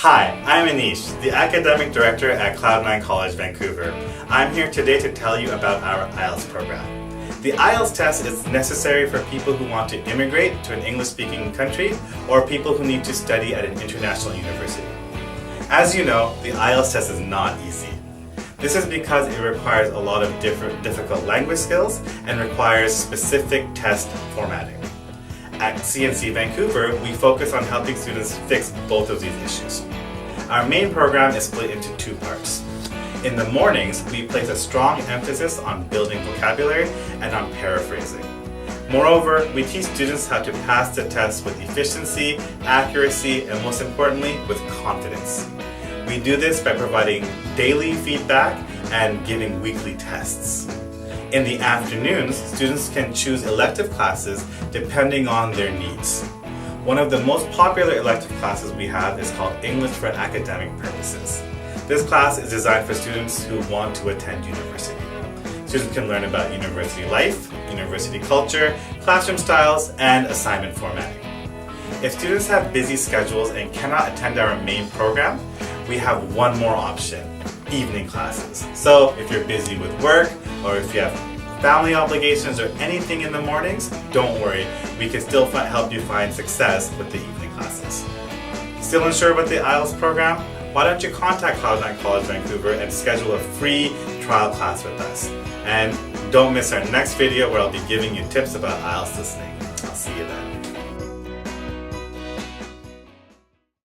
Hi, I'm Anish, the Academic Director at Cloud9 College, Vancouver. I'm here today to tell you about our IELTS program. The IELTS test is necessary for people who want to immigrate to an English-speaking country or people who need to study at an international university. As you know, the IELTS test is not easy. This is because it requires a lot of difficult language skills and requires specific test formatting. At CNC Vancouver, we focus on helping students fix both of these issues. Our main program is split into two parts. In the mornings, we place a strong emphasis on building vocabulary and on paraphrasing. Moreover, we teach students how to pass the test with efficiency, accuracy, and most importantly, with confidence. We do this by providing daily feedback and giving weekly tests. In the afternoons, students can choose elective classes depending on their needs. One of the most popular elective classes we have is called English for Academic Purposes. This class is designed for students who want to attend university. Students can learn about university life, university culture, classroom styles, and assignment formatting. If students have busy schedules and cannot attend our main program, we have one more option: evening classes. So if you're busy with work or if you have family obligations or anything in the mornings, don't worry, we can still help you find success with the evening classes. Still unsure about the IELTS program? Why don't you contact Cloud9 College Vancouver and schedule a free trial class with us. And don't miss our next video where I'll be giving you tips about IELTS listening. I'll see you then.